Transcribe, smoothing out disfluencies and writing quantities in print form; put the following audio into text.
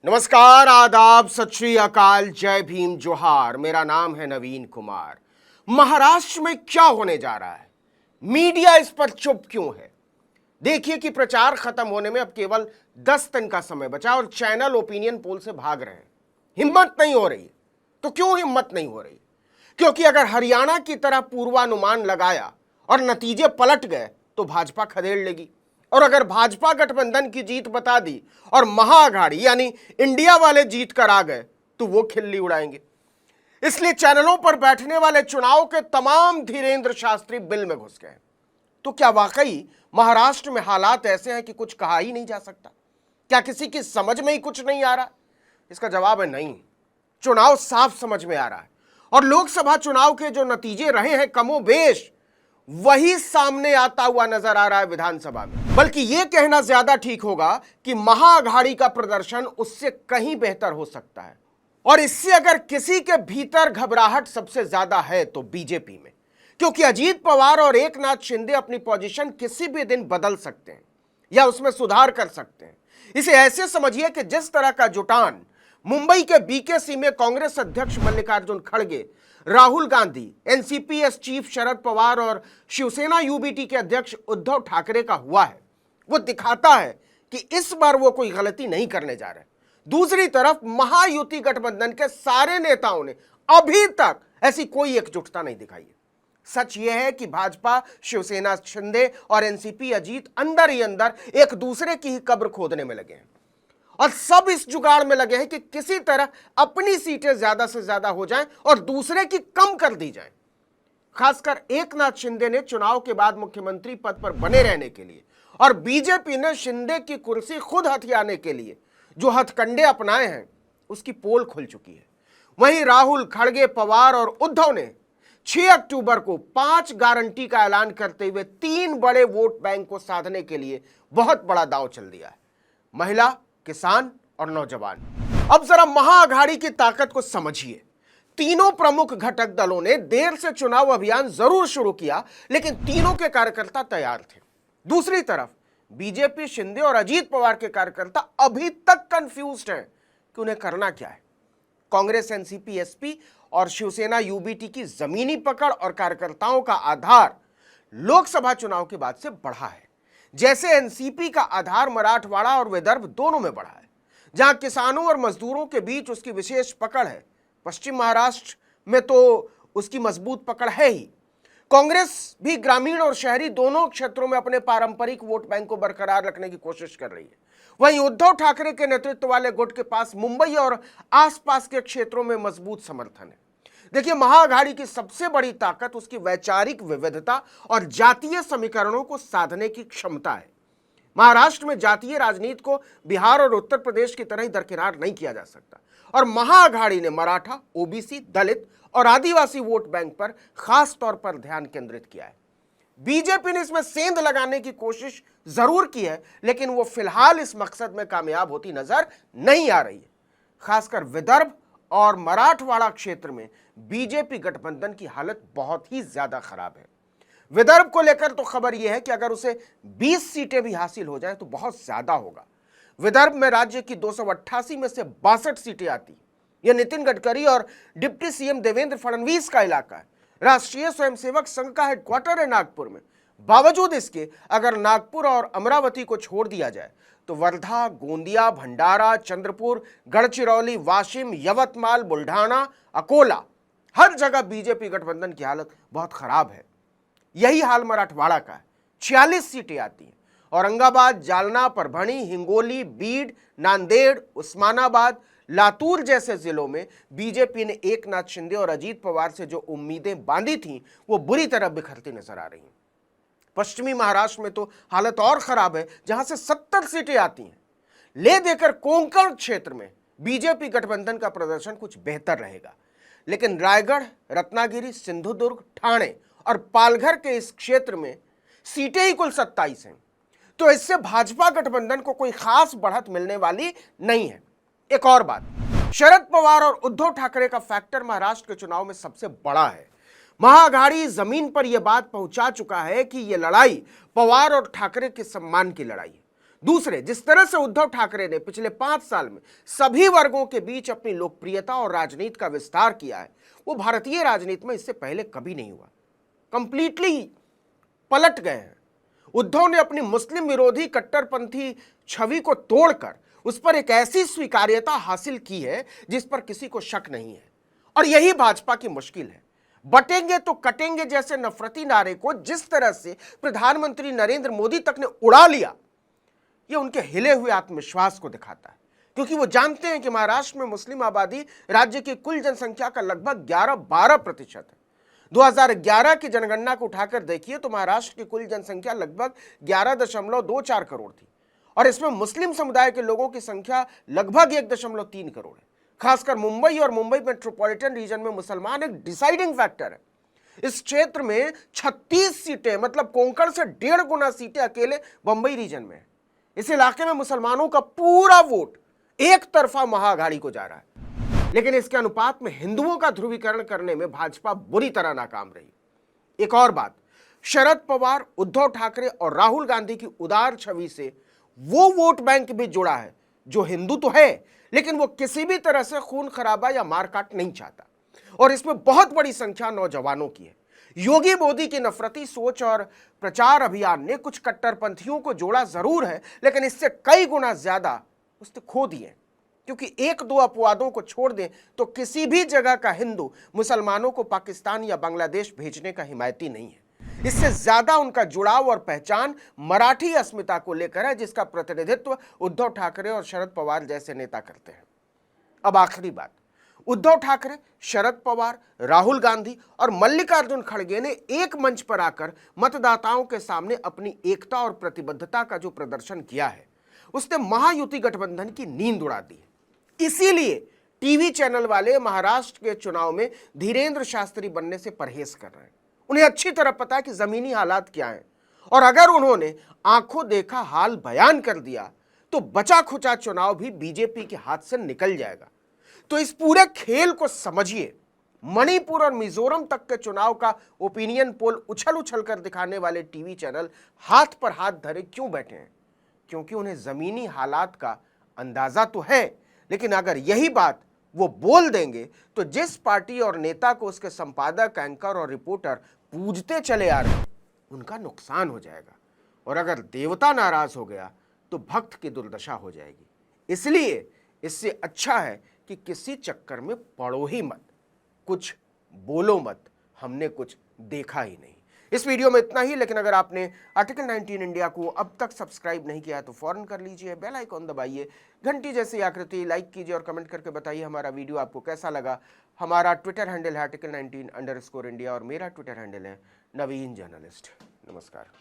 नमस्कार, आदाब, सत श्री अकाल, जय भीम, जोहार। मेरा नाम है नवीन कुमार। महाराष्ट्र में क्या होने जा रहा है? मीडिया इस पर चुप क्यों है? देखिए कि प्रचार खत्म होने में अब केवल 10 दिन का समय बचा और चैनल ओपिनियन पोल से भाग रहे हैं। हिम्मत नहीं हो रही। तो क्यों हिम्मत नहीं हो रही? क्योंकि अगर हरियाणा की तरह पूर्वानुमान लगाया और नतीजे पलट गए तो भाजपा खदेड़ लेगी, और अगर भाजपा गठबंधन की जीत बता दी और महाअघाड़ी यानी इंडिया वाले जीत कर आ गए तो वो खिल्ली उड़ाएंगे। इसलिए चैनलों पर बैठने वाले चुनाव के तमाम धीरेन्द्र शास्त्री बिल में घुस गए। तो क्या वाकई महाराष्ट्र में हालात ऐसे हैं कि कुछ कहा ही नहीं जा सकता? क्या किसी की समझ में ही कुछ नहीं आ रहा? इसका जवाब है नहीं। चुनाव साफ समझ में आ रहा है और लोकसभा चुनाव के जो नतीजे रहे हैं कमोबेश वही सामने आता हुआ नजर आ रहा है विधानसभा में। बल्कि यह कहना ज्यादा ठीक होगा कि महाअघाड़ी का प्रदर्शन उससे कहीं बेहतर हो सकता है। और इससे अगर किसी के भीतर घबराहट सबसे ज्यादा है तो बीजेपी में, क्योंकि अजीत पवार और एकनाथ शिंदे अपनी पोजीशन किसी भी दिन बदल सकते हैं या उसमें सुधार कर सकते हैं। इसे ऐसे समझिए कि जिस तरह का जुटान मुंबई के बीकेसी में कांग्रेस अध्यक्ष मल्लिकार्जुन खड़गे, राहुल गांधी, एनसीपीएस चीफ शरद पवार और शिवसेना यूबीटी के अध्यक्ष उद्धव ठाकरे का हुआ है, वो दिखाता है कि इस बार वो कोई गलती नहीं करने जा रहे। दूसरी तरफ महायुति गठबंधन के सारे नेताओं ने अभी तक ऐसी कोई एकजुटता नहीं दिखाई है। सच यह है कि भाजपा, शिवसेना शिंदे और एनसीपी अजीत अंदर ही अंदर एक दूसरे की ही कब्र खोदने में लगे हैं और सब इस जुगाड़ में लगे हैं कि किसी तरह अपनी सीटें ज्यादा से ज्यादा हो जाएं और दूसरे की कम कर दी जाएं। खासकर एकनाथ शिंदे ने चुनाव के बाद मुख्यमंत्री पद पर बने रहने के लिए और बीजेपी ने शिंदे की कुर्सी खुद हथियाने के लिए जो हथकंडे अपनाए हैं उसकी पोल खुल चुकी है। वहीं राहुल, खड़गे, पवार और उद्धव ने 6 अक्टूबर को 5 गारंटी का ऐलान करते हुए 3 बड़े वोट बैंक को साधने के लिए बहुत बड़ा दांव चल दिया है। महिला, किसान और नौजवान। अब जरा महाअघाड़ी की ताकत को समझिए। तीनों प्रमुख घटक दलों ने देर से चुनाव अभियान जरूर शुरू किया, लेकिन तीनों के कार्यकर्ता तैयार थे। दूसरी तरफ बीजेपी, शिंदे और अजीत पवार के कार्यकर्ता अभी तक कंफ्यूज्ड हैं कि उन्हें करना क्या है। कांग्रेस, एनसीपी, एसपी और शिवसेना यूबीटी की जमीनी पकड़ और कार्यकर्ताओं का आधार लोकसभा चुनाव के बाद से बढ़ा है। जैसे एनसीपी का आधार मराठवाड़ा और विदर्भ दोनों में बढ़ा है, जहां किसानों और मजदूरों के बीच उसकी विशेष पकड़ है। पश्चिम महाराष्ट्र में तो उसकी मजबूत पकड़ है ही। कांग्रेस भी ग्रामीण और शहरी दोनों क्षेत्रों में अपने पारंपरिक वोट बैंक को बरकरार रखने की कोशिश कर रही है। वहीं उद्धव ठाकरे के नेतृत्व वाले गुट के पास मुंबई और आसपास के क्षेत्रों में मजबूत समर्थन है। देखिए, महाअघाड़ी की सबसे बड़ी ताकत उसकी वैचारिक विविधता और जातीय समीकरणों को साधने की क्षमता है। महाराष्ट्र में जातीय राजनीति को बिहार और उत्तर प्रदेश की तरह ही दरकिनार नहीं किया जा सकता और महाअघाड़ी ने मराठा, ओबीसी, दलित और आदिवासी वोट बैंक पर खास तौर पर ध्यान केंद्रित किया है। बीजेपी ने इसमें सेंध लगाने की कोशिश जरूर की है, लेकिन वो फिलहाल इस मकसद में कामयाब होती नजर नहीं आ रही है। खासकर विदर्भ और मराठवाड़ा क्षेत्र में बीजेपी गठबंधन की हालत बहुत ही ज्यादा खराब है। विदर्भ को लेकर तो खबर यह है कि अगर उसे 20 सीटें भी हासिल हो जाएं तो बहुत ज्यादा होगा। विदर्भ में राज्य की 288 में से 62 सीटें आती। यह नितिन गडकरी और डिप्टी सीएम देवेंद्र फडणवीस का इलाका है। राष्ट्रीय स्वयंसेवक संघ का हेडक्वार्टर है नागपुर में। बावजूद इसके अगर नागपुर और अमरावती को छोड़ दिया जाए तो वर्धा, गोंदिया, भंडारा, चंद्रपुर, गढ़चिरौली, वाशिम, यवतमाल, बुल्ढाना, अकोला, हर जगह बीजेपी गठबंधन की हालत बहुत खराब है। यही हाल मराठवाड़ा का है। 46 सीटें आती हैं। औरंगाबाद, जालना, परभणी, हिंगोली, बीड, नांदेड़, उस्मानाबाद, लातूर जैसे जिलों में बीजेपी ने एकनाथ शिंदे और अजीत पवार से जो उम्मीदें बांधी थीं वो बुरी तरह बिखरती नजर आ रही हैं। पश्चिमी महाराष्ट्र में तो हालत और खराब है, जहां से 70 सीटें आती हैं। ले देकर कोंकण क्षेत्र में बीजेपी गठबंधन का प्रदर्शन कुछ बेहतर रहेगा, लेकिन रायगढ़, रत्नागिरी, सिंधुदुर्ग, ठाणे और पालघर के इस क्षेत्र में सीटें ही कुल 27 हैं। तो इससे भाजपा गठबंधन को कोई खास बढ़त मिलने वाली नहीं है। एक और बात, शरद पवार और उद्धव ठाकरे का फैक्टर महाराष्ट्र के चुनाव में सबसे बड़ा है। महाअघाड़ी जमीन पर यह बात पहुंचा चुका है कि यह लड़ाई पवार और ठाकरे के सम्मान की लड़ाई है। दूसरे, जिस तरह से उद्धव ठाकरे ने पिछले 5 साल में सभी वर्गों के बीच अपनी लोकप्रियता और राजनीति का विस्तार किया है, वो भारतीय राजनीति में इससे पहले कभी नहीं हुआ। कंप्लीटली पलट गए हैं। उद्धव ने अपनी मुस्लिम विरोधी कट्टरपंथी छवि को तोड़कर उस पर एक ऐसी स्वीकार्यता हासिल की है जिस पर किसी को शक नहीं है। और यही भाजपा की मुश्किल है। बटेंगे तो कटेंगे जैसे नफरती नारे को जिस तरह से प्रधानमंत्री नरेंद्र मोदी तक ने उड़ा लिया, यह उनके हिले हुए आत्मविश्वास को दिखाता है, क्योंकि वो जानते हैं कि महाराष्ट्र में मुस्लिम आबादी राज्य की कुल जनसंख्या का लगभग 11-12% है। 2011 की जनगणना को उठाकर देखिए तो महाराष्ट्र की कुल जनसंख्या लगभग 11.24 करोड़ थी और इसमें मुस्लिम समुदाय के लोगों की संख्या लगभग 1.3 करोड़ है। खासकर मुंबई और मुंबई मेट्रोपॉलिटन रीजन में मुसलमान एक डिसाइडिंग फैक्टर है। इस क्षेत्र में 36 सीटें, मतलब कोंकण से 1.5 गुना सीटें अकेले मुंबई रीजन में है। इस इलाके में मुसलमानों का पूरा वोट एक तरफा महाअघाड़ी को जा रहा है, लेकिन इसके अनुपात में हिंदुओं का ध्रुवीकरण करने में भाजपा बुरी तरह नाकाम रही। एक और बात, शरद पवार, उद्धव ठाकरे और राहुल गांधी की उदार छवि से वो वोट बैंक भी जुड़ा है जो हिंदू तो है, लेकिन वो किसी भी तरह से खून खराबा या मारकाट नहीं चाहता, और इसमें बहुत बड़ी संख्या नौजवानों की है। योगी मोदी की नफरती सोच और प्रचार अभियान ने कुछ कट्टरपंथियों को जोड़ा जरूर है, लेकिन इससे कई गुना ज्यादा उसने खो दिए, क्योंकि 1-2 अपवादों को छोड़ दें तो किसी भी जगह का हिंदू मुसलमानों को पाकिस्तान या बांग्लादेश भेजने का हिमायती नहीं है। इससे ज्यादा उनका जुड़ाव और पहचान मराठी अस्मिता को लेकर है, जिसका प्रतिनिधित्व उद्धव ठाकरे और शरद पवार जैसे नेता करते हैं। अब आखिरी बात, उद्धव ठाकरे, शरद पवार, राहुल गांधी और मल्लिकार्जुन खड़गे ने एक मंच पर आकर मतदाताओं के सामने अपनी एकता और प्रतिबद्धता का जो प्रदर्शन किया है, उसने महायुति गठबंधन की नींद उड़ा दी। इसीलिए टीवी चैनल वाले महाराष्ट्र के चुनाव में धीरेंद्र शास्त्री बनने से परहेज कर रहे हैं। उन्हें अच्छी तरह पता है कि जमीनी हालात क्या हैं, और अगर उन्होंने आंखों देखा हाल बयान कर दिया तो बचा खुचा चुनाव भी बीजेपी के हाथ से निकल जाएगा। तो इस पूरे खेल को समझिए। मणिपुर और मिजोरम तक के चुनाव का ओपिनियन पोल उछल उछल कर दिखाने वाले टीवी चैनल हाथ पर हाथ धरे क्यों बैठे हैं? क्योंकि उन्हें जमीनी हालात का अंदाजा तो है, लेकिन अगर यही बात वो बोल देंगे तो जिस पार्टी और नेता को उसके संपादक, एंकर और रिपोर्टर पूजते चले आ रहे हैं, उनका नुकसान हो जाएगा। और अगर देवता नाराज हो गया तो भक्त की दुर्दशा हो जाएगी। इसलिए इससे अच्छा है कि किसी चक्कर में पड़ो ही मत, कुछ बोलो मत, हमने कुछ देखा ही नहीं। इस वीडियो में इतना ही, लेकिन अगर आपने आर्टिकल 19 इंडिया को अब तक सब्सक्राइब नहीं किया है तो फौरन कर लीजिए, बेल आइकॉन दबाइए, घंटी जैसी आकृति लाइक कीजिए और कमेंट करके बताइए हमारा वीडियो आपको कैसा लगा। हमारा ट्विटर हैंडल है article19_India और मेरा ट्विटर हैंडल है नवीन जर्नलिस्ट। नमस्कार।